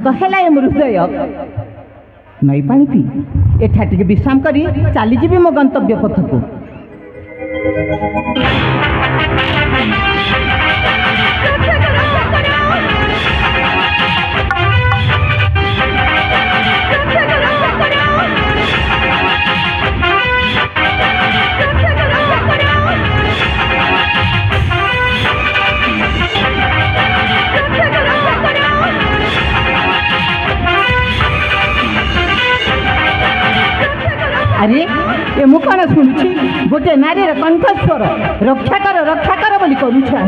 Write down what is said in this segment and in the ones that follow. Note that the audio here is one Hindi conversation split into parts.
शांत है मो हृदय नई पानी पी एठा टिके विश्राम करी चलीजी मो गंतव्य पथ को अरे ये मु कौन शुणुची गोटे नारी कंठस्वर रक्षा कर बोली करुछे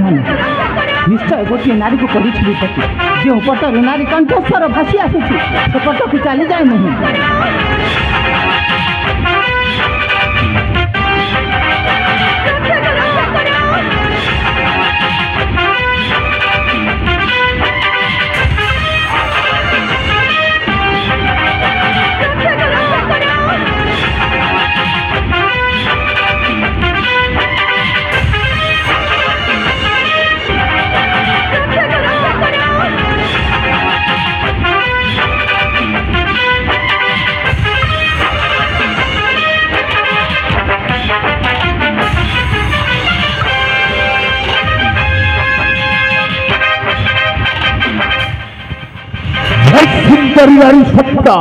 निश्चय गोटे नारी को करी पति जो पटर नारी कंठस्वर भासी आसुची से पट को चली जाए नहीं सुंदरी सत्ता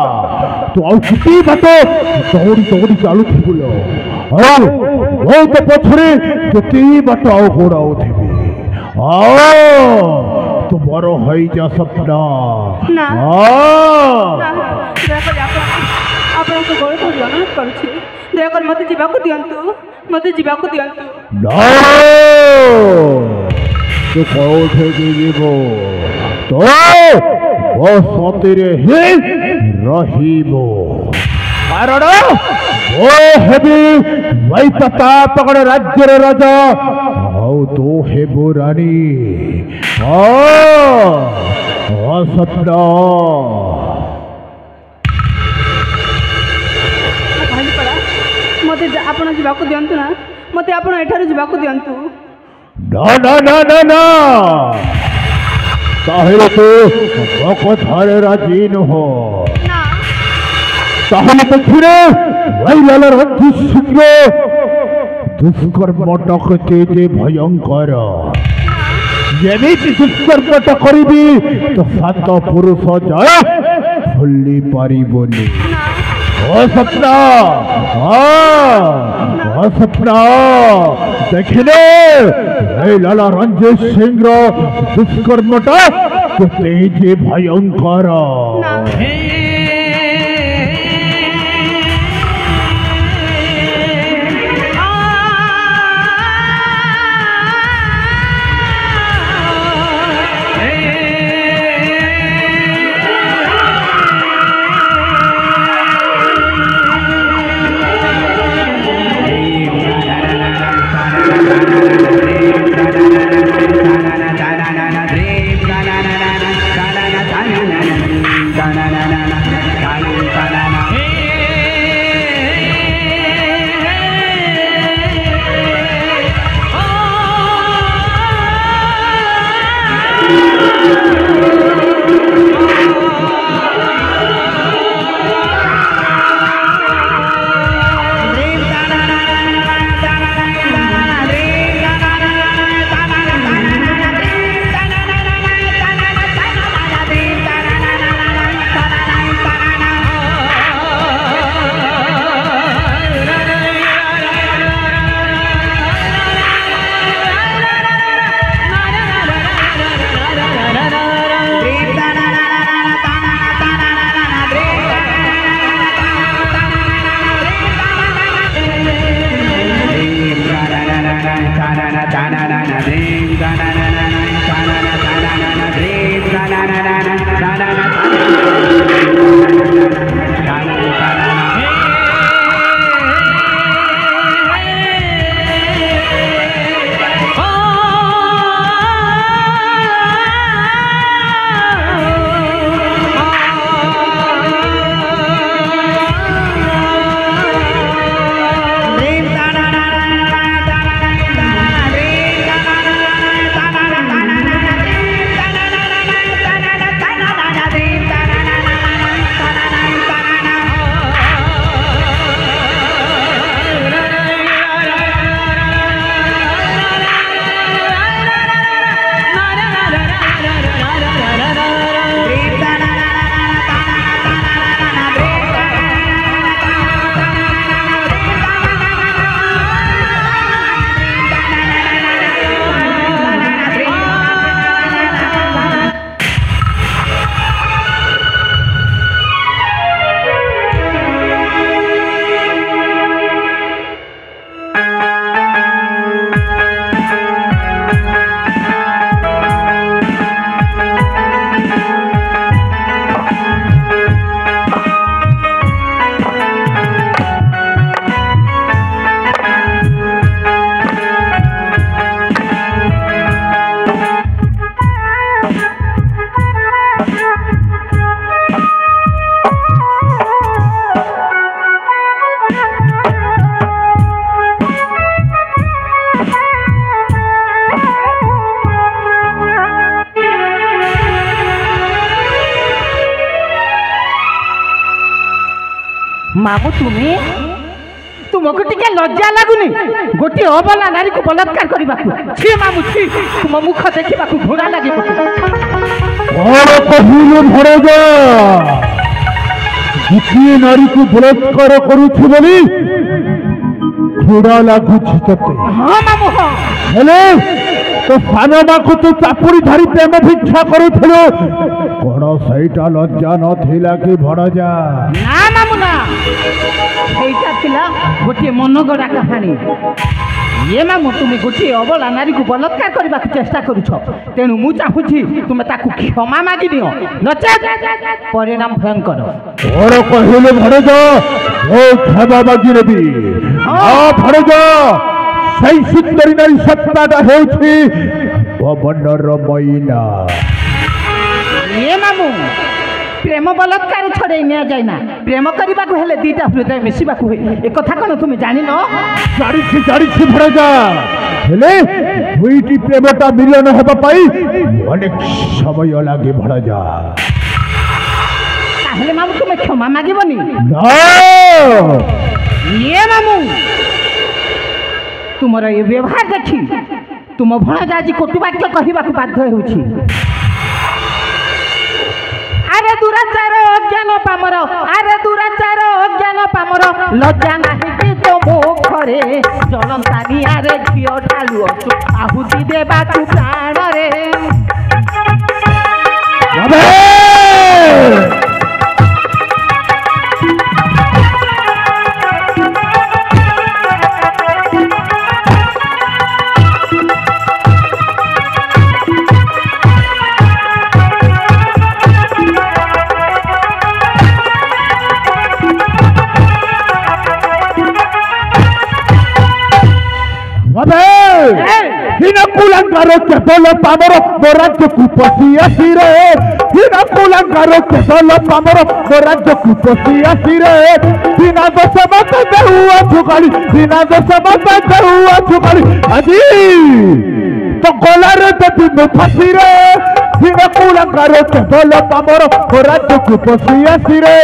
तो आउटी बात दौड़ी दौड़ी चालू बोलो तो पछरे केते बाट आउ गोड़ाऊ थी तुमर हई जा सपना ना आपको गोड़ को अनुरोध करुछि दयाकर मते जीवाको दियंतु ना तो कोठे जीवो तो ओ सतीरे ही रहिबो कारण ओ हेबी वै प्रतापगढ़ राज्यर राजा आउ तो हेबो रानी सपना मते आपण जीवाको दियंतु ना मते आपण एठारु जीवाको दियंतु ना ना ना ना ना ताहले तो कथारे राजी न हो ताहले तो फिरे वही लाल रंग शीघ्र दुष्कर्म टकते जे भयंकर जेमिति दुष्कर्म करिबी तो सात पुरुष जाए भूली पारिबोनी ओ सपना सपना देखने लाला रंजित सिंह दुष्कर्मटा तेजे भयंकर na na na ମାମୁ ତୁମକୁ ଟିକେ ଲଜ୍ଜା ଲାଗୁନି ଗୋଟିଏ ଅବଲା ନାରୀକୁ ବଳାତ୍କାର କରିବାକୁ? ଛି ମାମୁ ଛି, ତୁମ ମୁଖ ଦେଖିବାକୁ ଘୃଣା ଲାଗେ। କଣ କହିଲୁ ଭଣଜା? ଗୋଟିଏ ନାରୀକୁ ବଳାତ୍କାର କରୁଛୁ ବୋଲି ଘୃଣା ଲାଗୁଛି ତତେ? ହଁ ମାମୁ ହଁ। ହେଲେ तो सानो माकु तू चापुरी धरी प्रेम भिक्षा करुथिलु कोन सईटा लज्जा न थिला कि भणजा? ना मामु ना, सेटा थिला गोटे मनगड़ा कहानी। ये मामु तुम गोटे अबला नारी को बलात्कार करबा चेष्टा करूछ, तेणु मु चाहूछि तुम ताकू क्षमा मागी दियो, नचेत परिणाम भयंकर। और कहिलु भणजा ओ क्षमा मागी नेबी। हां भणजा, सही सुंदरी नारी सत्ताटा हेउछि पवनर मैना। ये मामु प्रेम बलात्कार छड़े निया जाय ना, प्रेम करबा को हेले दीटा हृदय मिसिबा को ए कथा कोन तुम जानि न? जानिछि भणजा, हेले दुईटी प्रेमटा मिलन हेबा पाई अनेक समय लागे भणजा। ताहले मामु तुम क्षमा मागिबनी? ना ये मामु तुमर ये व्यवहार देखी तुम भणजा आज कटुवाक्य कहवा बाध्य होउछि। अरे दुराचार अज्ञान पामर, अरे दुराचार अज्ञान पामर, लज्जा नाही कि तो मुखरे जलंतानी आरे झियो ढालु आहुति देबा तू प्राण रे। हिनकुलंगारो केवल पामर मोराज्य कुपसी आसिरे, हिनकुलंगारो केवल पामर मोराज्य कुपसी आसिरे। बिना दोष मत देहुआ झुकाली, बिना दोष मत देहुआ झुकाली, आजी तो गोलारे देती में फांसी रे। हिनकुलंगारो केवल पामर मोराज्य कुपसी आसिरे।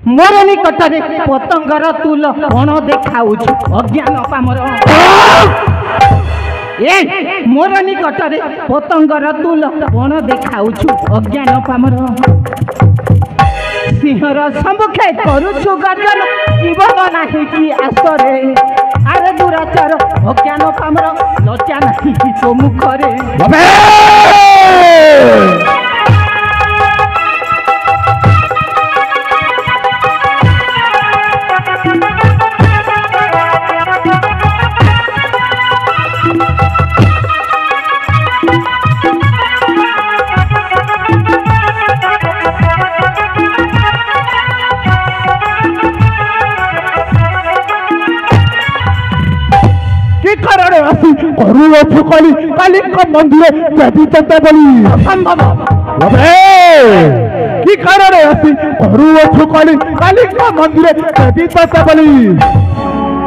मोर निकटरे पतंगर तुल कौन देखाऊछ अज्ञान पामर। ए मोर निकटरे पतंगर तुल कौन देखाऊछ अज्ञान पामर। सिंहर सम्मुखे करुछु गर्जन जीवन नाही कि आसरे। अरे दुराचार अज्ञान पामर, लज्जा नाही कि तो मुखरे। काली काली मंदिर देवी तंत्र बोली असंभव कि कारण आसी करू काली काली मंदिर देवी तंत्र बोली।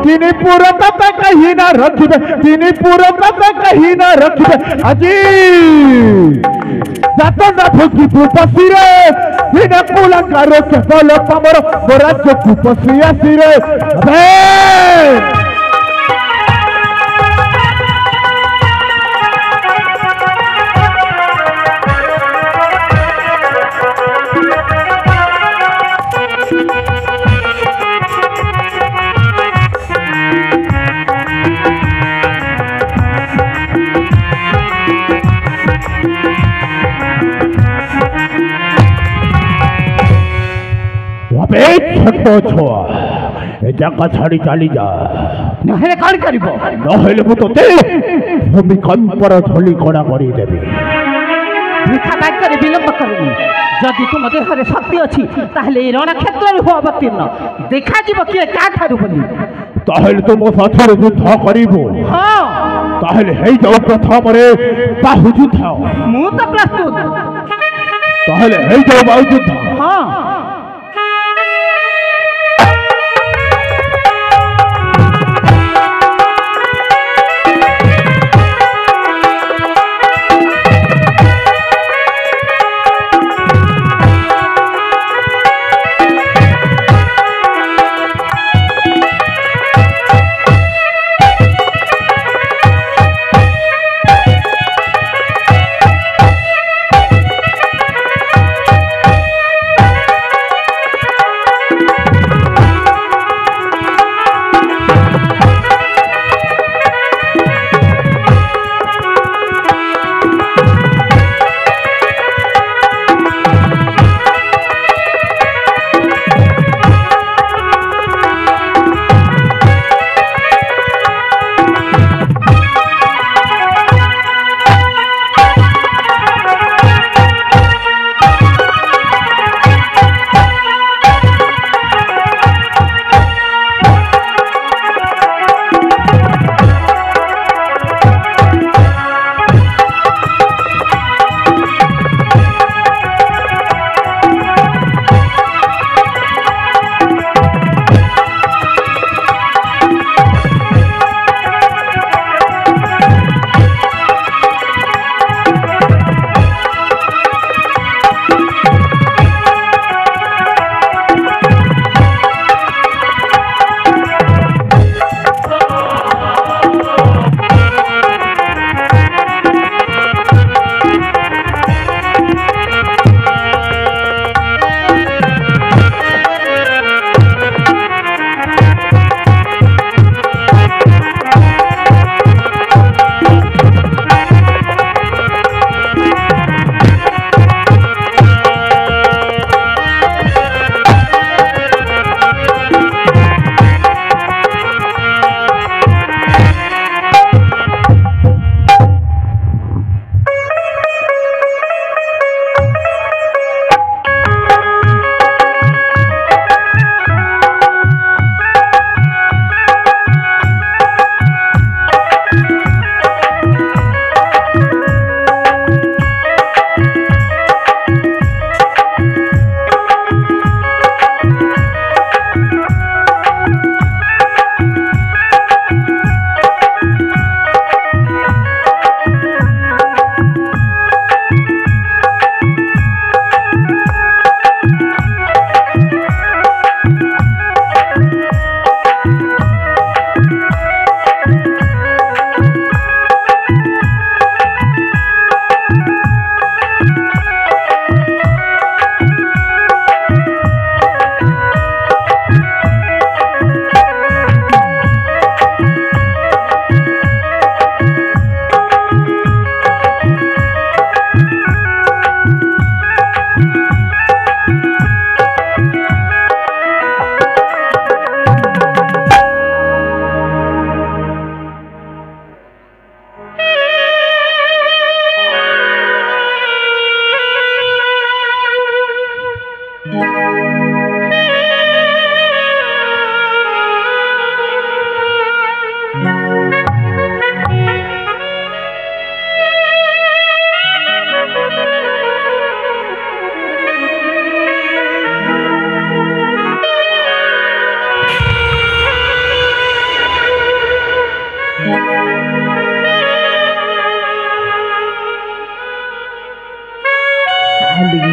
तिनी पूरक कहीं ना रखिबे, तिनी पूरक कहीं ना रखिबे। अजी जात ना भुकी पुपसी रे, हिनकुलंगार केवल पामर मोराज्य कुपसी आसी रे। छोटो छुआ ए जगह छाड़ी चली जा, नहेले कौन करिबो? नहेले मु तोते भूमिकंपर धली कड़ा करी देबी। वृथा वाक्य विलम्ब करूनी जदि तुम देहरे शक्ति अच्छी ताहले ए रणक्षेत्र हो अवतीर्ण देखा जीव किए का ठारू बोली ताहले तुम साथरे युद्ध करिबो हां ताहले हे जाओ प्रथम रे बाहु युद्ध मु तो प्रस्तुत ताहले हे जाओ बाहु युद्ध हां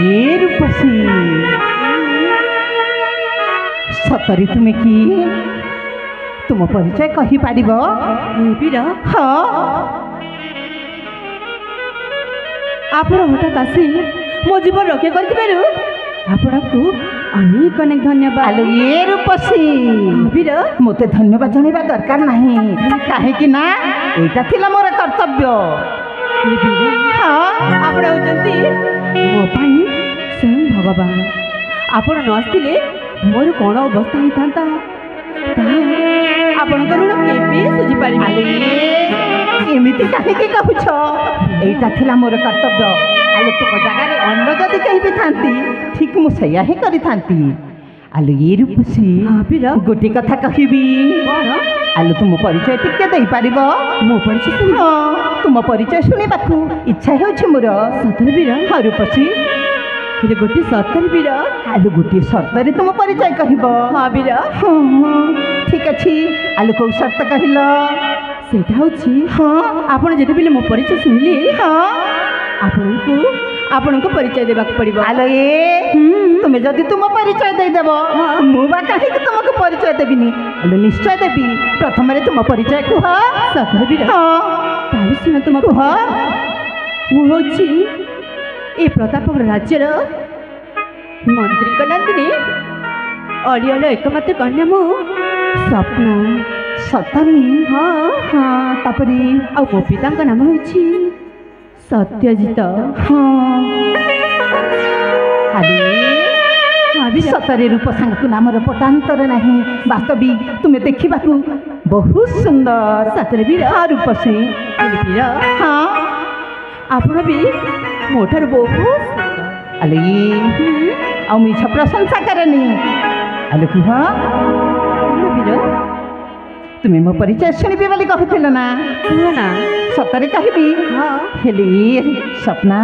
ये रूपसी सतरी तुम्हें कि तुम परिचय कही पार हाँ आप हठात आसी मो जीवन रक्षा कर अनेक अनेक धन्यवाद। आलो ये रूपसी मते धन्यवाद जनवा दरकार नहीं कहीं ना एटा थिला मोर कर्तव्य। हाँ आप मो स्वयं भगवान आप न आसते मोर कौन अवस्था होता आपण ऋण केवे सुझी पारि एमती कहीं कहूछ एटा थिला मोर कर्तव्य आलु तुम जगार अन्न जदि कहीं भी थांती ठीक मु सैया ही करी थांती आलु ये रूपसी गोटे कथा कहबी आलु तुम परिचय टिके दे पारिबो मो परिचय सुन हाँ तुम परिचय शुणिबाकू इच्छा हेउछि मोर सतर वीर हाँ रूपसी हेले गोटे सतर वीर आलु गोटे सर्तरे तुम परिचय कहब हाँ वीर हाँ ठीक अच्छी आलु कौ सर्त कहल सेटा होछि हाँ आपण जेतेबेले मो परिचय सुनली हाँ आपनको परिचय देबाक पड़िबो आलो ये तुम्हें जदि तुम परिचय देदेव मुझा कहीं तुमको परिचय देविनी आलो निश्चय देवी प्रथम तुम परिचय कुह सतर वीर हाँ ताले सुन तुम कुह मु होछि ए प्रतापगढ़ राज्यर मंत्री नंदिनी अड़ियल एकमात्र कन्या मु स्वप्ना सतरी हाँ हाँ तापरी आ मो पिता नाम होछि सत्यजित हाँ अरे सतरे रूप सांग नामर पटांतर नहीं वास्तविक तुम्हें देखा बहुत सुंदर सतरे वीर हाँ रूपसी वीर हाँ आपण भी मोटर बहुत अले आ मीछ प्रशंसा करनी अले कुह वीर तुम्हें मो परिचय शुणबी बोली कहूल ना ना सतरे कहबी हाँ हेली सपना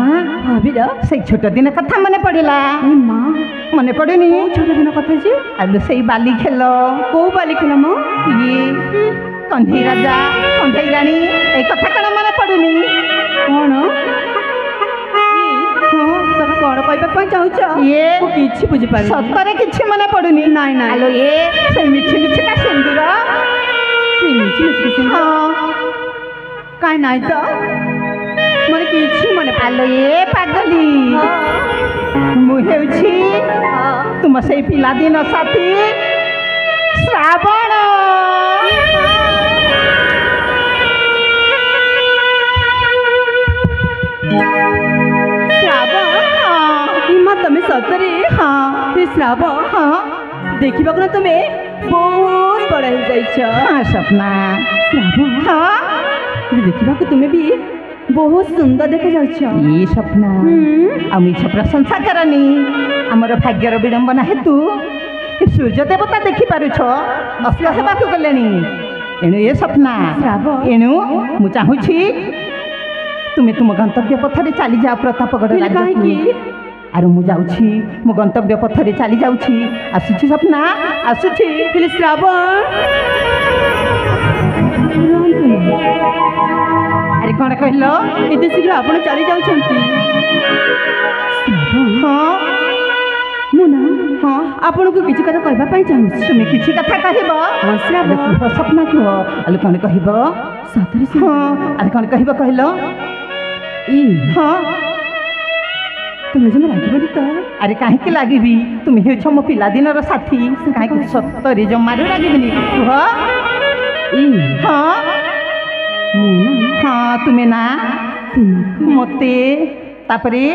हाँ वीर से छोट दिन कथा मन पड़ा माँ मन पड़ेनी छोट दिन कथा जे आलु से बाली खेल को बाली खेल मो ये कंधे राजा कंधे राणी ए कथा कण मन पड़ुनी कौन तुम कौन कहवाई चाहूच ये किसी बुझीपार सतरे किसी मन पड़ुनी नाई नाई आलो ये से मिछि मिछि का सिंदूर हाँ कहीं नाई तो मन किसी मन आलो ये पागली मुझे तुम से पिलादिन साथी श्रावण तमें सतरे हाँ श्रावण हाँ देखा ना तुम्हें बहुत बड़ा हो जाइछ हाँ सपना श्रावण हाँ देखा तुम्हें भी बहुत सुंदर देखा जाउछ ये सपना आमिछ प्रशंसा करनी आमर भाग्यर विडंबना हेतु सूर्य देवता देखि पारुछ अस्त हेबाकु गलेनी एणु ये सपना एणु मु चाहूछि तुम्हें तुम गंतव्य पथरे चली जाओ प्रतापगढ़ राज्य आर मु जाउछि मो गंतव्य पथरे चली जाउछि आसुछि सपना आसुछि हेले श्रावण अरे कौन कहल एते शीघ्र आपण चली जाउछंती हाँ मुना हाँ आपण को किछि कथा कहबा पई चाहूछि तुम्हें किछि कथा कहब हाँ श्रावण कुह सपना कुह अले कौन कहब सतरे हाँ अरे कौन कहब कहल ई हाँ तुम जम रागबनी तो अरे कहीं लगे तुम्हें हो मो पिलादिन साथी कहीं सतरे जमारू लगे कुह हाँ हाँ तुम्हें ना मते तापरे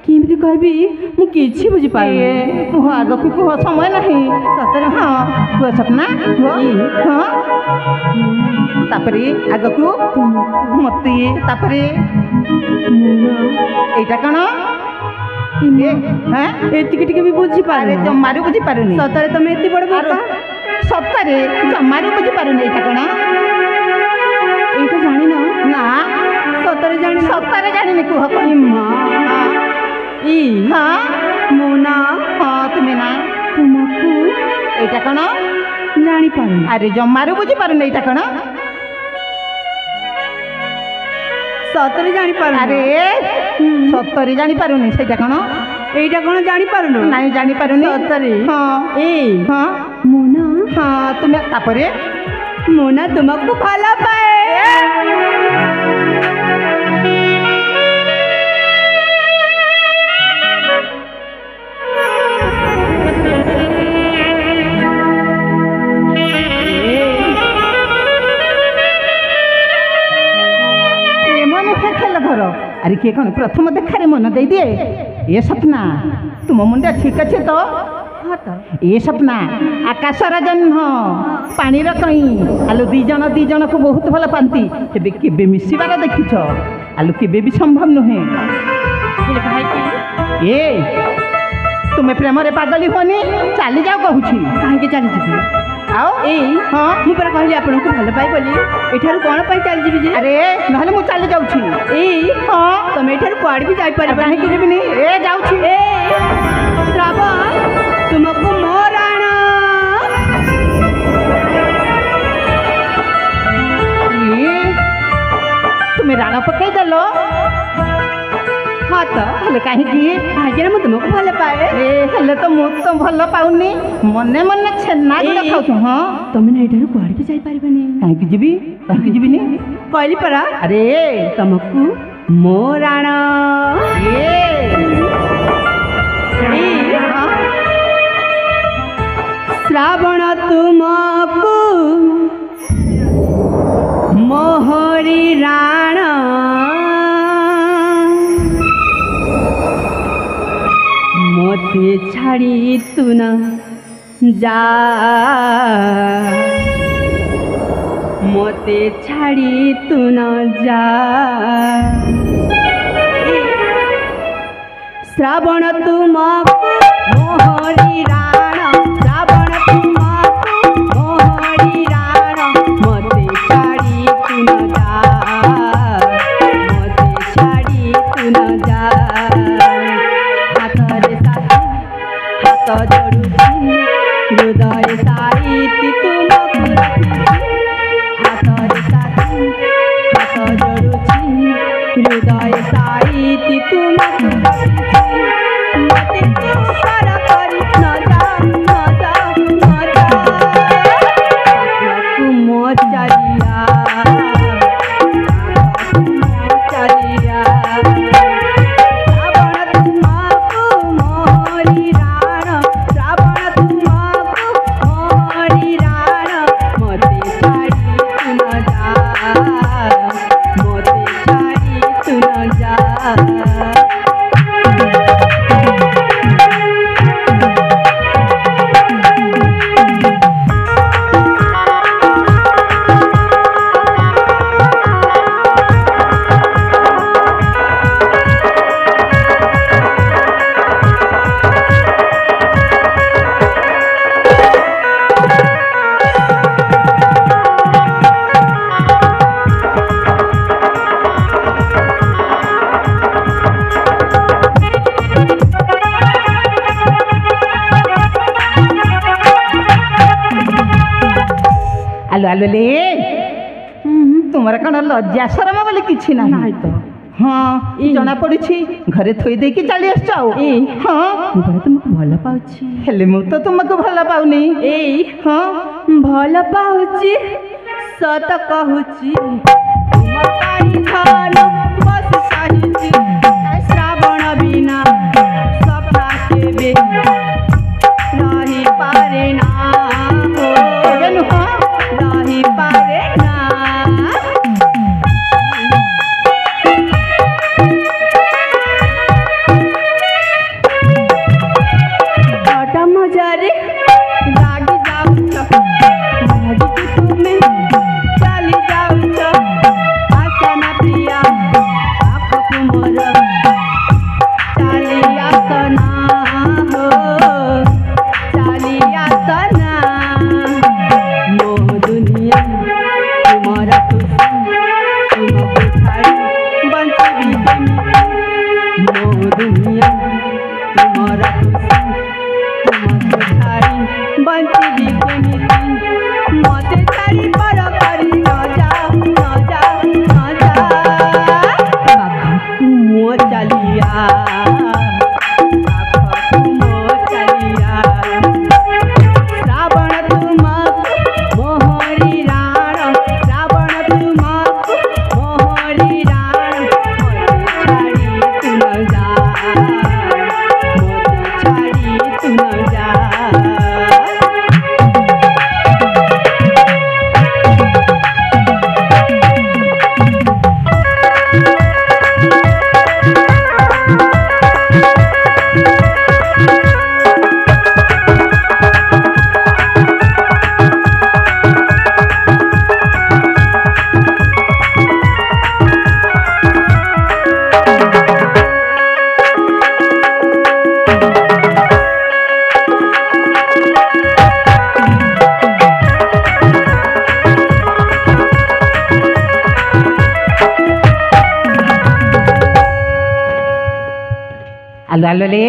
केमती कहबी मु किछि बुझी पाए कुह आग को कुह समय नहीं सतरे हाँ कुह सपना कुह हाँ तापरे आग को मते तापरे एटा कण एतिक टिके भी बुझी पारे जमारू बुझी पारुनी सतरे तुम एति बड़ बोका सतरे जमारू बुझी पारुनी एटा कण एटा जानि ना सतरे जानी कुह माँ ई हाँ मुना हाँ तुम्हें ना तुमको एटा कण जानी पारुनी अरे जमारू बुझी पारुनी एटा कण सतरे जानी पारुनी अरे सतरे जानी पारुनी सेटा कण एटा कोन जानी पारुनो नहीं जानी पारुनी सतरे हाँ ए हाँ मुना हाँ तुम्हें तापरे मुना तुमको भला पाए अरे किए कौन प्रथम देखारे मन दे दिए ये सपना तुम मुंडा ठीक अच्छे तो ये सपना आकाशर जन्म पानीर कई आलु दी जन को बहुत भल पाती तेज के मिसबार देखिछ आलु के भी संभव नुहे ହେଲେ କାହିଁକି ଏ ତୁମେ ପ୍ରେମରେ ପାଗଳି ହୁଅନି, ଚାଲି ଯାଅ କହୁଛି। କାହିଁକି ଚାଲିଯିବି? ଆଉ ଏଇ ହଁ ମୁଁ ପରା କହିଲି ଆପଣଙ୍କୁ ଭଲ ପାଏ ବୋଲି, ଏଠାରୁ କ'ଣ ପାଇଁ ଚାଲିଯିବି ଯେ? ଆରେ ନହେଲେ ମୁଁ ଚାଲି ଯାଉଛି। ଏଇ ହଁ ତମେ ଏଠାରୁ କୁଆଡ଼େ ବି ଯାଇପାରିବ କାହିଁକି ଯିବିନି? ଏ ଯାଉଛି। ଏ ଶ୍ରାବଣ ତୁମକୁ ମୋ ରାଣ ଏ, ତୁମେ ରାଣ ପକେଇଦେଲ? ହଁ ତ ହେଲେ କାହିଁକି? କାହିଁକିନା ମୁଁ ତୁମକୁ ଭଲ ପାଏ। ଏ ହେଲେ ତ ମୁଁ ତ ଭଲ ପାଉନି, ମନେ ମନେ ଛେନା ଗୁଡ ଏଇ। ଖାଉଛୁ। ହଁ ତମେ ନା ଏଠାରୁ କୁଆଡ଼େ ବି ଯାଇପାରିବନି। କାହିଁକି ଯିବି? କାହିଁକି ଯିବିନି? କହିଲି ପରା ଆରେ ତମକୁ ମୋ ରାଣ ଏ ହଁ। ଶ୍ରାବଣ ତୁମକୁ ମୋହରି ରାଣ ମୋତେ ଛାଡ଼ି ତୁ ନା ଯା, ମୋତେ ଛାଡ଼ି ତୁ ନା ଯା। ଶ୍ରାବଣ ତୁମକୁ ମୋହରି ରାଣ, ଶ୍ରାବଣ ତୁମକୁ ମୋହରି ରାଣ, ମୋତେ ଛାଡ଼ି ତୁ ନା ଯା, ମୋତେ ଛାଡ଼ି ତୁ ନା ଯା। ହାତରେ ସାଥି ହାତ ଯୋଡ଼ୁଛି, ହୃଦୟ ସାଇତି ତୁମକୁ ରଖିଛି। ହାତରେ ସାଥି ହାତ ଯୋଡ଼ୁଛି, ହୃଦୟ ସାଇତି ତୁମକୁ ରଖିଛି। ମୋତେ ତୁ ପର କରି ନ ଯା, ନ ଯା, ନ ଯା। ପାଖକୁ ମୋ ଚାଲିଆ, ପାଖକୁ ମୋ ଚାଲିଆ। ଶ୍ରାବଣ ତୁମକୁ ମୋହରି ରାଣ, ଶ୍ରାବଣ ତୁମକୁ ମୋହରି ରାଣ, ମୋତେ ଛାଡ଼ି ତୁ ନ ଯା, ମୋତେ ଛାଡ଼ି ତୁ ନ ଯା। ଆଲୋ ଆଲୋ ଲେ, ତୁମର କ'ଣ ଲଜ୍ଜା ସରମ ବୋଲି କିଛି ନାହିଁ? ନାହିଁ ତ। ହଁ ଜଣା ପଡୁଛି, ଘରେ ଥୋଇ ଦେଇକି ଚାଲି ଆସିଛ। ଆଉ ଏଇ ହଁ ମୁଁ ପରା ତୁମକୁ ଭଲ ପାଉଛି। ହେଲେ ମୁଁ ତ ତୁମକୁ ଭଲ ପାଉନି। ଏଇ ହଁ ଭଲ ପାଉଛି ସତ କହୁଛି, ତୁମ ପାଇଁ ଧନ ବସି ସାରିଛି। ଶ୍ରାବଣ ବିନା ସପ୍ନା କେବେ ରହିପାରେ ନା, ଏବେ ନୁହଁ। ରହିପାରେ ନା। ଛୋଟ ମଜାରେ ରାଗି ଯାଉଛ, ରାଗିକି ତୁମେ ଚାଲି ଯାଉଛ। ଆସନା ପ୍ରିୟା ପାଖକୁ ମୋର, ଚାଲି ଆସନା ହୋ, ଚାଲି ଆସନା। ମୋ ଦୁନିଆ ତୁମର ଖୁସି, ତୁମକୁ ଛାଡ଼ି ବଞ୍ଚିବି କେମିତି? ମୋ ଦୁନିଆ ତୁମର ଖୁସି, ତୁମକୁ ଛାଡ଼ି ବଞ୍ଚିବି କେମିତି? ମୋତେ ଛାଡ଼ି ପର କରି ନ ଯା, ନ ଯା, ନ ଯା। ପାଖକୁ ମୋ ଚାଲିଆ, ପାଖକୁ ମୋ ଚାଲିଆ। ଶ୍ରାବଣ ତୁମକୁ ମୋହରି ରାଣ, ଶ୍ରାବଣ ତୁମକୁ ମୋହରି ରାଣ, ମୋତେ ଛାଡ଼ି ତୁ ନ ଯା, ମୋତେ ଛାଡ଼ି ତୁ ନ ଯା। लालोले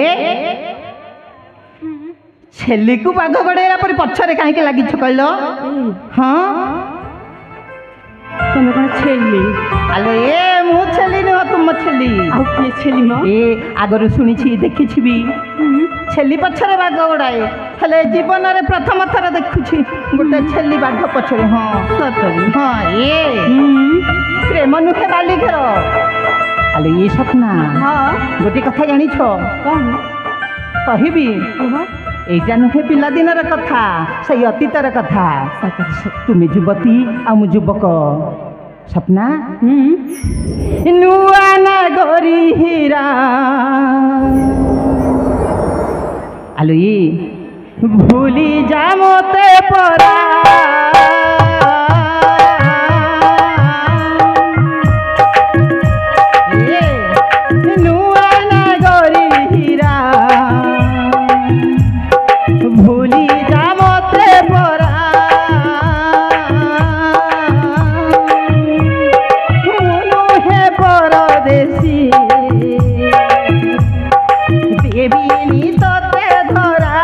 छेली को बाघ गड़ेला पर पछरे काहे के लागिछ कहलो हां तुम कौन छेली आलो ए मु छेली न तुम छेली आउ के छेली म ए आगरु सुनिछि देखिछि भी छेली पछरे बाघ गड़ाए हेले जीवन रे प्रथम थर देखुछि गोटे छेली बाघ पछरे हां सतरी हां ए प्रेम नुखे बाली घर आलो ये सपना हां गोटे कथा जानि छ कौन कहिबी এইটা নুহে পিলাদিনর কথা সেই অতীতর কথা তুমি যুবতী আর মু যুবক স্বপ্না নুয়া না গরি হীরা আলুই ভুলি যা মতে পরা নুয়া না গরি হীরা ভুলি যা মতে পরা নুহে পরদেশী দেবিনি তোতে ধরা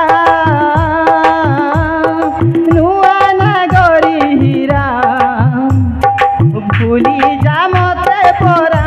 নুয়া নাগরী হীরা ভুলি যা মতে পরা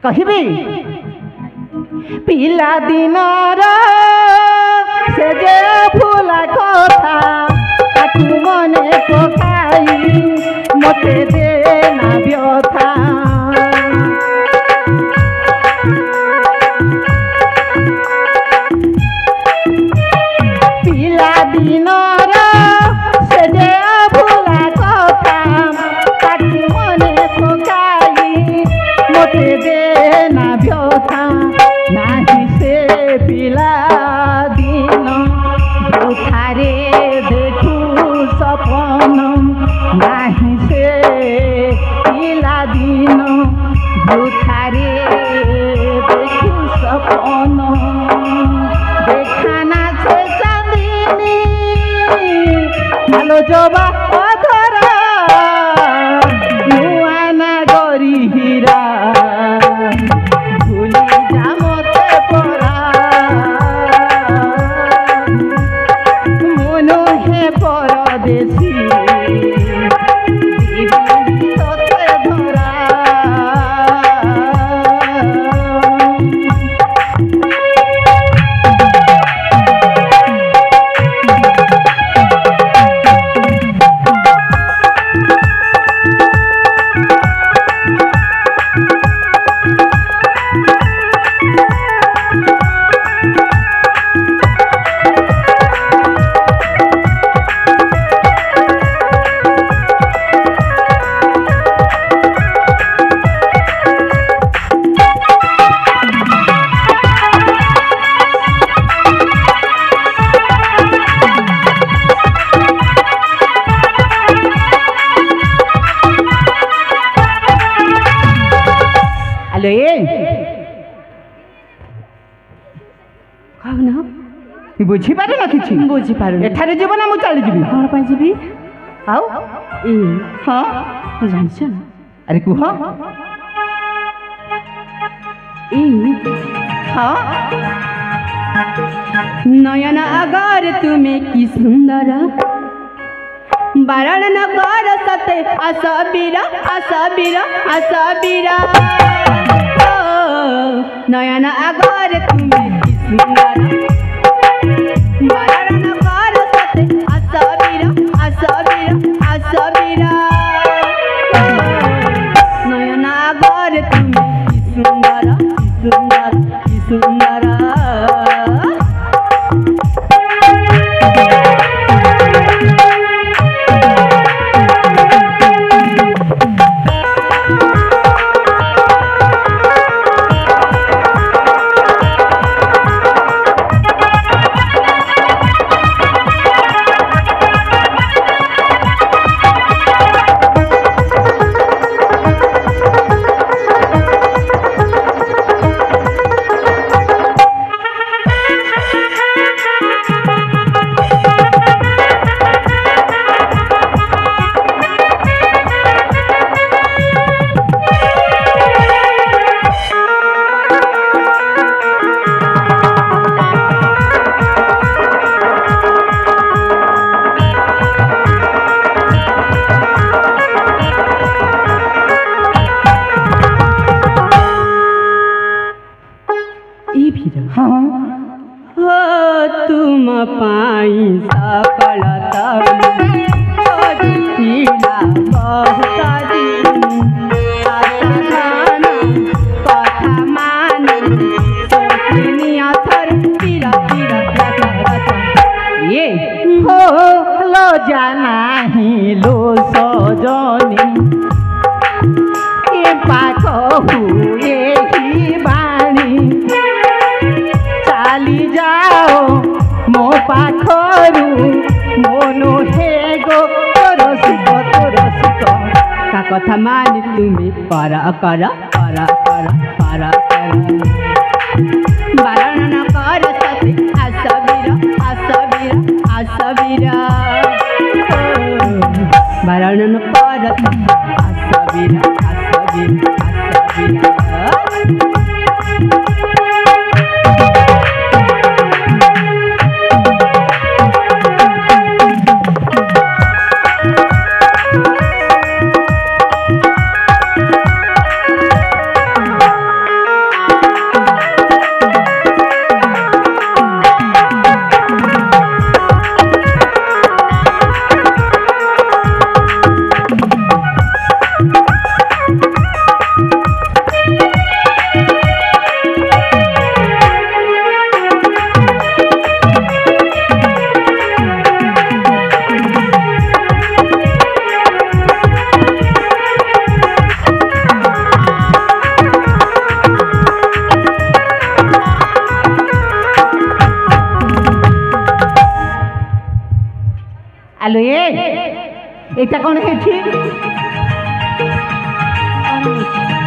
कहिबी पिला दिनर से जे फूला कथा ताकू मने पकाई मते देना व्यथा पिला दिनर से जे फूला कथा ताकू मने पकाई मते देना व्यथा नाही से पिला दिन व्यथारे देखू सपन नाही से पिला दिन व्यथारे देखू सपन देखाना से चांदिनी ভালো জবা অধরা নুয়া নাগরী হীরা ভুলি যা মতে পরা କହୁନ ବୁଝିପାରୁ ନା କିଛି ବୁଝିପାରୁନି ଏଠାରେ ଯିବ ନା ମୁଁ ଚାଲିଯିବି କ'ଣ ପାଇଁ ଯିବି ଆଉ ଏ ହଁ ଜାଣିଛ ନା ଆରେ କୁହ ଏ ହଁ নয়ন আগার তুমি কি সুন্দর বারণ নগর সতে আসবিরা আসবিরা আসবিরা নয়ন আগার তুমি কি সুন্দর বারণ নগর সতে আসবিরা আসবিরা আসবিরা নয়ন আগার তুমি কি সুন্দর কি সুন্দর কি সুন্দর तुम पाई सफलता ये हो लो जाना ही लो सजनी ये पाख हुए ही बाणी चाली जाओ मो पाखरु मोनो हे गो रसिक का कथा मानी तुम्हें पर कर पर कर पर कर बारण न कर सते आसबीरा आसबीरा आसबीरा बारण न कर आसबीरा आसबीरा आसबीरा आलो ये एटा कौन है छी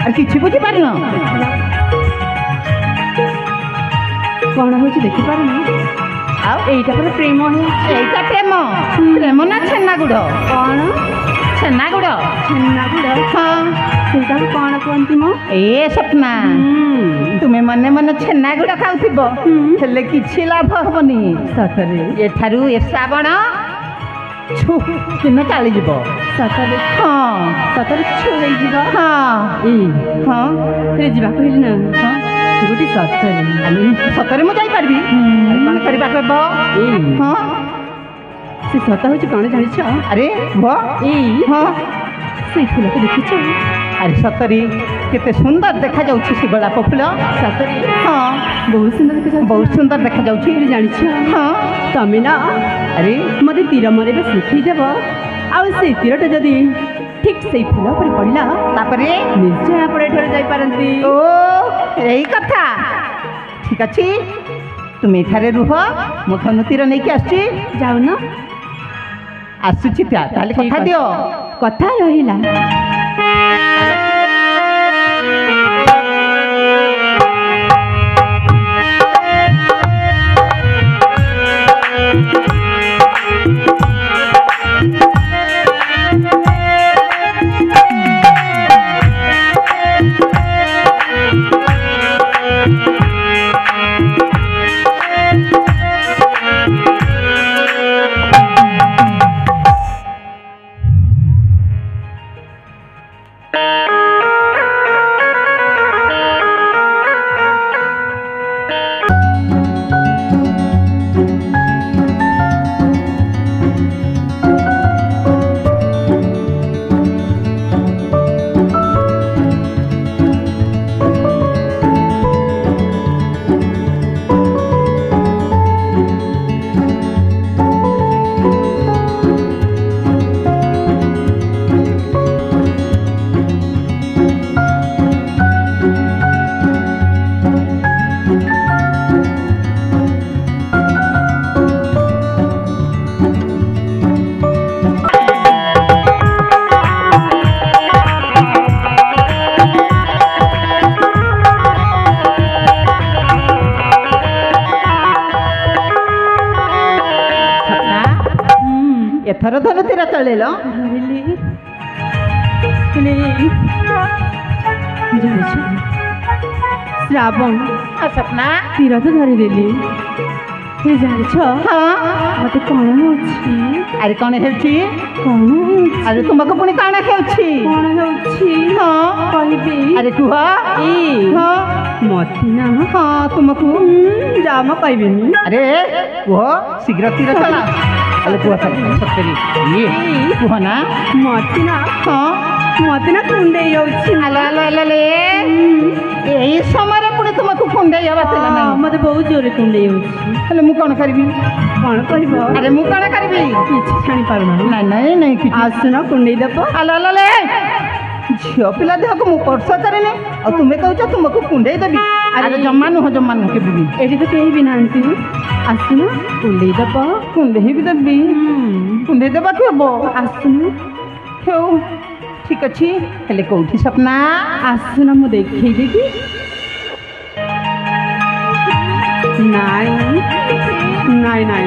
আর কিছু বুঝি পারি না कौन हो देखी पार ଆଉ এইটা পরে প্রেম এইটা প্রেম প্রেম না ଛେନାଗୁଡ଼ कौन ଛେନାଗୁଡ଼ ଛେନାଗୁଡ଼ ହଁ ସେଇଟାକୁ କଣ କୁହନ୍ତି ମ ଏ ସ୍ୱପ୍ନା ତୁମେ ମନେ ମନେ ଛେନାଗୁଡ଼ ଖାଉଥିବ ହେଲେ କିଛି ଲାଭ ହବନି ସତରେ ଏଠାରୁ ଏ ଶ୍ରାବଣ ଦିନ ଚାଲିଯିବ ସତରେ ହଁ ସତରେ ଛୁ ହେଇଯିବ ହଁ ହଁ ରେ ଯିବାକୁ ହେଲି ନା ହଁ ଗୋଟେ ସତରେ ସତରେ ମୁଁ ଯାଇପାରିବି କ'ଣ କରିବାକୁ ହେବ ହଁ ସେ ସତ ହେଉଛି କ'ଣ ଜାଣିଛ ଆରେ ହୁଅ ହଁ ସେଇ ଫୁଲକୁ ଦେଖିଛ ଆରେ ସତରେ କେତେ ସୁନ୍ଦର ଦେଖାଯାଉଛି ସେ ଗୋଲାପ ଫୁଲ ସତରେ ହଁ ବହୁତ ସୁନ୍ଦର ଦେଖାଯାଉଛି ବହୁତ ସୁନ୍ଦର ଦେଖାଯାଉଛି ଜାଣିଛ ହଁ ତମେ ନା ଆରେ ମୋତେ ତୀର ମରେଇବା ଶିଖେଇଦେବ ଆଉ ସେଇ ତୀରଟା ଯଦି ଠିକ୍ ସେଇ ଫୁଲ ଉପରେ ପଡ଼ିଲା ତାପରେ ନିଶ୍ଚୟ ଆପଣ ଏଠାରେ ଯାଇପାରନ୍ତି ଓ ଏଇ କଥା ଠିକ୍ ଅଛି ତୁମେ ଏଠାରେ ରୁହ ମୁଁ ଧନୁ ତୀର ନେଇକି ଆସୁଛି ଯାଉନ ଆସୁଛି ତାହେଲେ କଥା ଦିଅ କଥା ରହିଲା एथर धर तीर चलेल श्रावण सपना तीर तो धरिदेली मत कौन हो अरे कौन है कौन अरे तुमको पुणी कौन है कौन हाँ कहबी अरे कुह हाँ मत ना हाँ तुमको जा मैं कहबी अरे कुह शीघ्र तीर चला अरे कुह सत्तरी ये कुह ना मत ना हाँ मत ना कुंडे यही समय पुणी तुमको कुंडे मत बहुत जोर कुंडे हेले मु कौन करी कौन कर अरे मु कौन करी किसी जानी पारना नहीं नहीं नहीं कि आसुना कुंडे देव अले झील पिला देह को मुझे स्पर्श करेनि और तुम्हें कह तुमको कुंडे देवी अरे जमा नुह के भी एटी तो कहीं भी ना आसुना कुंडे देव कुंडे भी देवी कुंडे देवा हम आसुना हो ठीक अच्छी हेले कौटी सपना आसुना मु देखे देवी नाई नाई नाई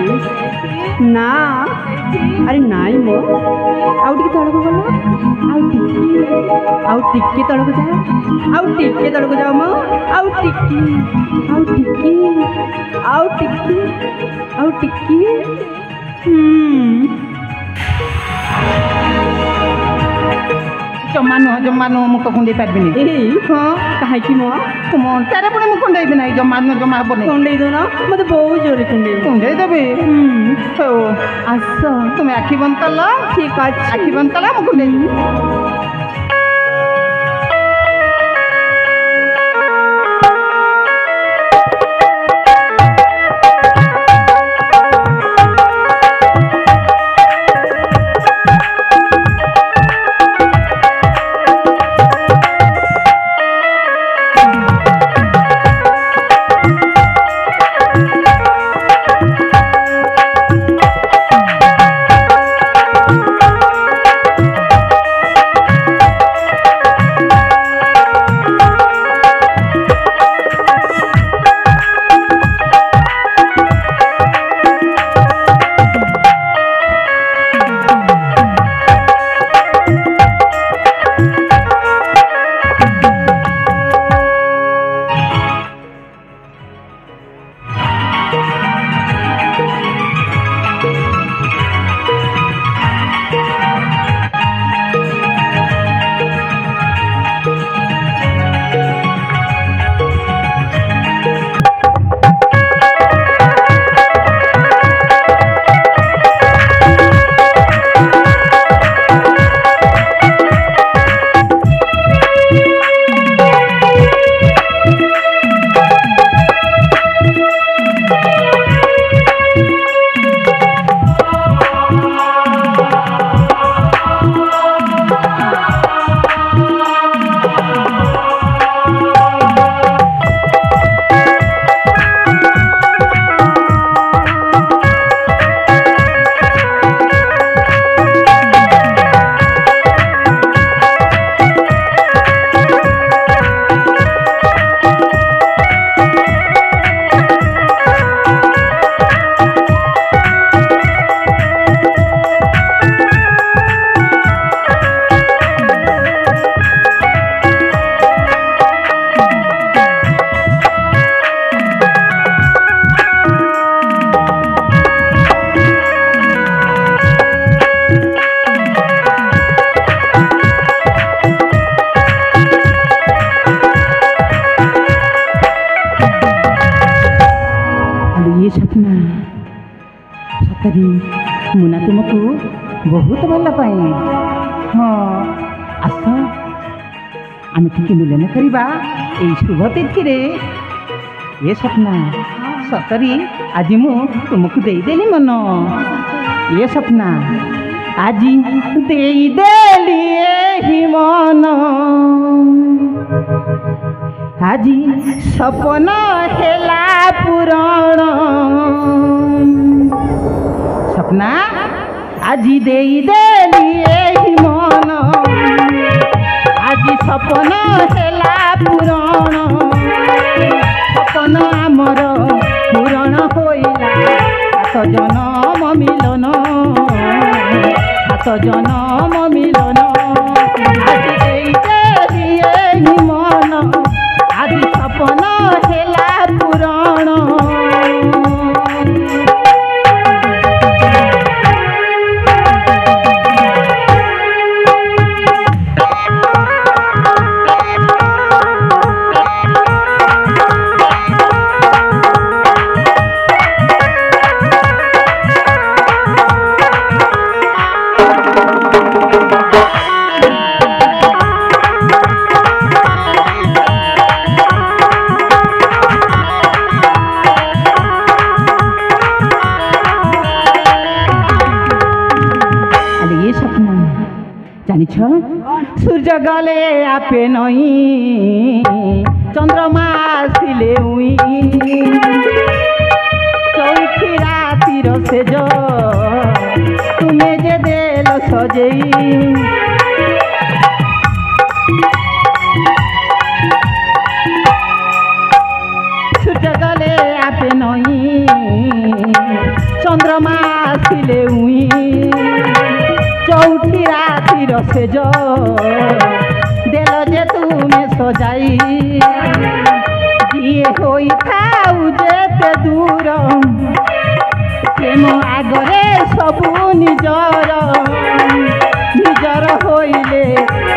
ना अरे नाई मो आउ टिके तड़को गलो आउ टिके तड़को जा आउ टिके तड़को जाओ मो आउ टिके आउ टिके आउ टिके आउ टिके जमा नुह मुख कुंडे पार्बनी हाँ कहीं मो तेरे पुणी मुझे कुंडे ना जमा नुह जमा हेनी कुंडे दो ना मत बहुत जोर कुंडे कुंडे देवी हो आस तुम्हें आखि बंद कल ठीक अच्छे आखि बंद कला मुझे कुंडे ଆଲୋ ଇଏ ସ୍ୱପ୍ନା ସତରେ ମୁନା ତୁମକୁ ବହୁତ ଭଲ ପାଏ। ହଁ ଆସ ଆମେ ଟିକେ ମିଳନ କରିବା ଏଇ ଶୁଭ ତିଥିରେ। ଏ ସ୍ୱପ୍ନା ସତରେ ଆଜି ମୁଁ ତୁମକୁ ଦେଇଦେଲି ମନ। ଏ ସ୍ୱପ୍ନା ଆଜି ଦେଇଦେଲି ଏହି ମନ। ଆଜି ସପନ ହେଲା ପୂରଣ। ସ୍ୱପ୍ନା ଆଜି ଦେଇଦେଲି ଏହି ମନ। ଆଜି ସପନ ହେଲା ପୂରଣ। ସପନ ଆମର ପୂରଣ ହୋଇଲା। 7 ଜନମ ମିଳନ। 7 ଜନମ ମିଳନ। ଆଜି ଦେଇଦେଲି ଏହି ମନ। ଆଜି ସପନ ହେଲା ପୂରଣ। জানিছ সূর্য গলে আপে নই চন্দ্রমা আসিলে উই চৌঠি রাতির সেজ তুমি যে দেল সজেই সূর্য গলে আপে নই চন্দ্রমা আসিলে উই চৌঠি রাতির সেজ দেল যে তুমি সজাই যিয়ে হই থাউ যেতে দূর প্রেম আগরে সবু নিজর নিজর হইলে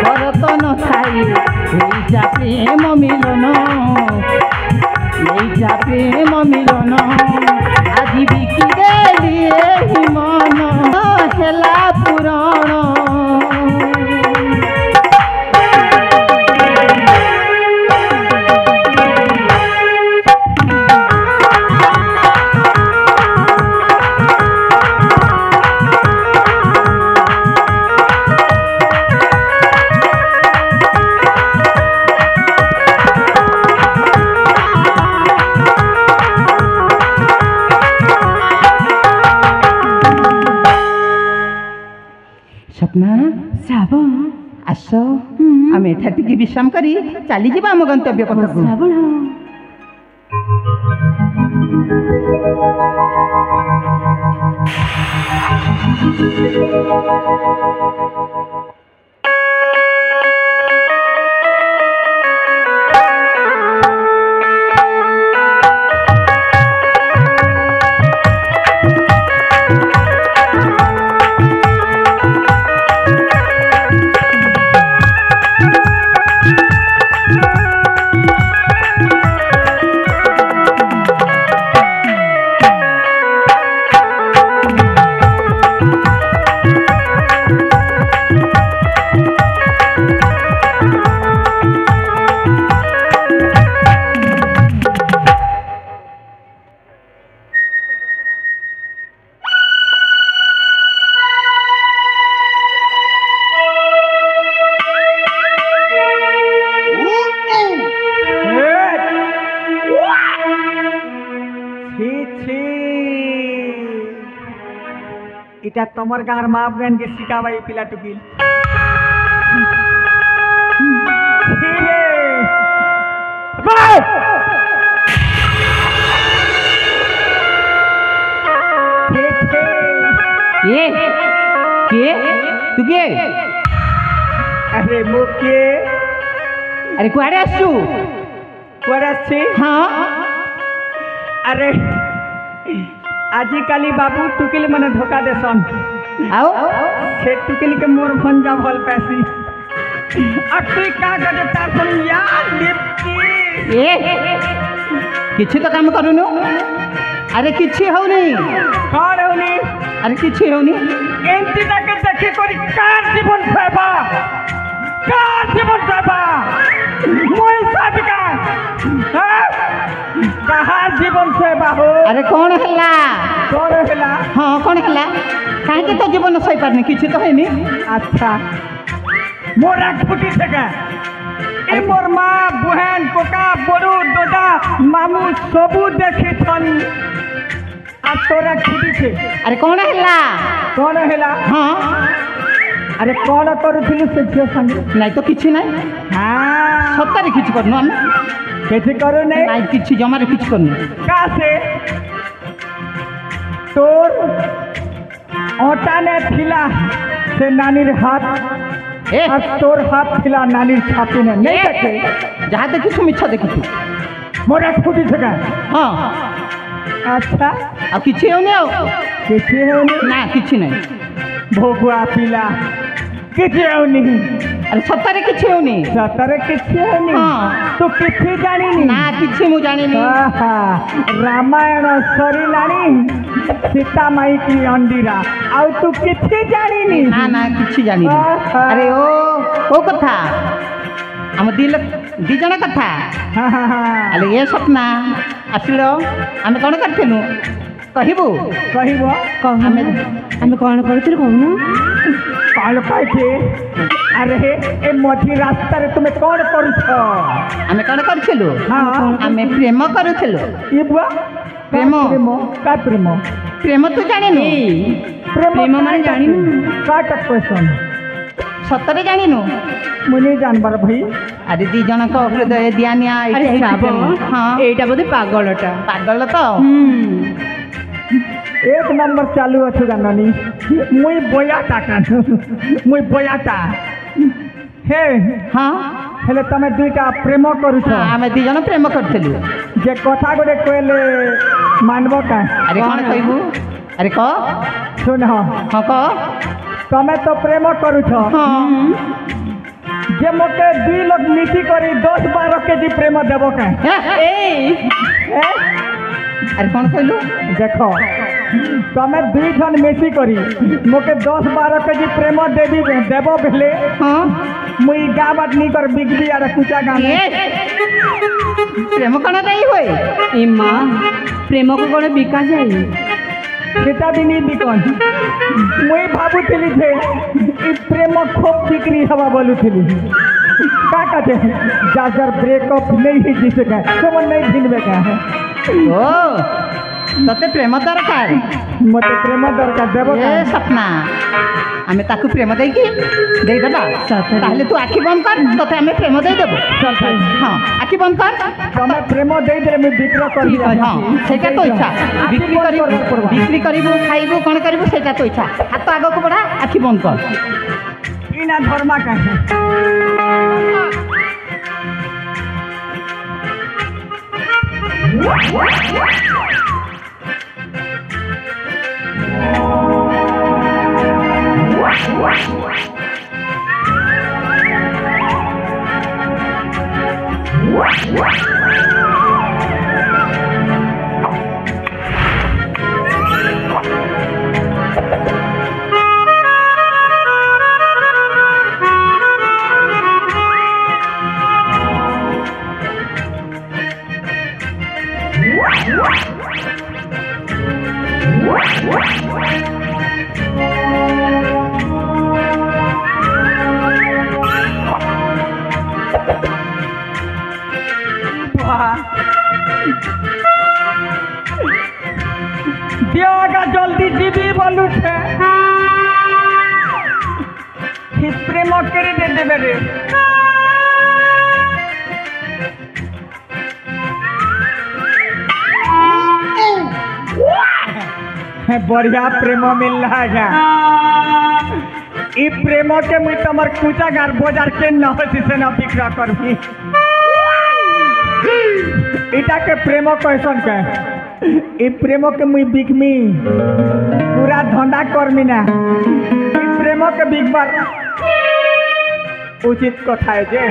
ভরত নথাই এইটা প্রেম মিলন এইটা প্রেম মিলন আজি বিকি দেলি এই মন হেলা পুরাণ স্বপ্না শ্রাবণ আস আমি এঠাটিকে বিশ্রাম করি চালি যা আম গন্তব্য পথকু শ্রাবণ এটা তোমার গাঁর মা বোনকে শিখাবা এই পিলা টুকিল তু কে আরে মুখে আরে কুয়াড়ে আসছু কুয়াড়ে আসছি হ্যাঁ আরে আজিকালি বাবু টুকিল মানে ধোকা দেसन आओ से टुकिल के मोर भंजा भल पैसी अट्टी का गजे तासन यार लिपटी ए किछि तो काम करूनु अरे किछि होनी कौन होनी अरे किछि होनी एंती ताके देखि करी कार जीवन सेवा मोई साबिका कहा जीवन सेवा हो अरे कौन हल्ला कौन होला हाँ कौन हल्ला कहीं तो जीवन सही पारनी किछि तो हैनी अच्छा मोर आँख फुटी छेका ए मोर माँ बहन कोका बड़ू दोदा मामू सबू देखी छन आ तोरा फुटी छे अरे कौन हल्ला कौन होला हाँ अरे कौन करुथिलु से झियो संगे नहीं तो किछि नहीं हाँ सत्तारे किछि करनु हम कैसे करो नहीं नहीं किछि जमारे किछि करनु का से तोर ओटा ने थिला से नानीर हाथ ए और तोर हाथ थिला नानीर छाती ने नहीं देखे जहाँ देखी तू मिछा देखी तू मोरा फुटी छका हाँ अच्छा अब किछि होनी आओ किसी है नहीं ना किछि नहीं भोगुआ पीला किसी है नहीं अरे सत्तारे किछि होनी सतरे किसी है नहीं हाँ। तू किसी जानी नहीं ना किछि मु जानी नहीं आहा, रामायण सरिलानी सीता माई की अंडीरा आउ तू किसी जानी नहीं ना ना किछि जानी नहीं आहा। अरे ओ कथा हम दी जण कथा हाँ, हाँ, हाँ। अरे ये सपना आसिलो आमे कोन करथिलु कहिबु कहिब आमे आमे कौन करुथिलु कहू कौन कहते अरे ए मझी रास्ता रे तुम कौन करुछ आमे कोन करथिलु हाँ आमे प्रेम करुथिलु ये बुआ प्रेम। का प्रेम प्रेम तू जानिनु प्रेम माने जानिनु का टक क्वेश्चन सत्तरे जानिनु मुझे जानवर भाई अरे दी जनक हृदय दियानिया अरे श्रावण हाँ एटा बोधे पागलटा पागल तो एक नंबर चालू अच्छु गानी मुई बोयाटा मुई बोयाटा हे हाँ हेले तमे दुईटा प्रेम करुछ आमे दी जन प्रेम करथिलु जे कथा गोटे कहले मानबो का अरे कौन कहबू अरे कह सुन हाँ कह तमे तो प्रेम करुछ हाँ जे मोटे 2 लोग नीति करी 10-12 केजी प्रेम देबो का अरे कौन कहलु देखो तमे 2 जन मेसी करी मोके 10-12 केजी प्रेम देबी देबो भेले हाँ मुई गा बाट नी कर बिगबी आर कुचा गाने प्रेम कौन नहीं हुए ए माँ प्रेम को कौन बिका जाए सेटा भी नहीं बिकन मुई भाबुथिली जे ई प्रेम खूब बिक्री हवा बोलुथिली का कहते जागर ब्रेकअप नहीं ही जिसे का समझ नहीं भिनबे का है ओ तते प्रेम दरकार मते प्रेम दरकार देबो ए का सपना आमे ताकू प्रेम देकी दे देबा ताहले तू आखी बंद कर तते आमे प्रेम दे देबो चल भाई हाँ आखी बंद कर तमे प्रेम दे दे मैं बिक्री कर हाँ सेटा तो इच्छा बिक्री करिबू खाइबू कौन करिबू सेटा तो इच्छा हाथ तो आगो को बढ़ा आखी बंद कर इना धर्मा का है दियागा जल्दी जीवी बोलू छे प्रेम करे दे देबे रे बढ़िया प्रेम मिल रहा है ई प्रेम के मुई तमर कुचा गार बाजार के न होसी से न बिक्रा करबी इटा के प्रेम कैसन के ई प्रेम के मुई बिकमी पूरा धंधा करमी ना ई प्रेम के बिकबार उचित कथा है जे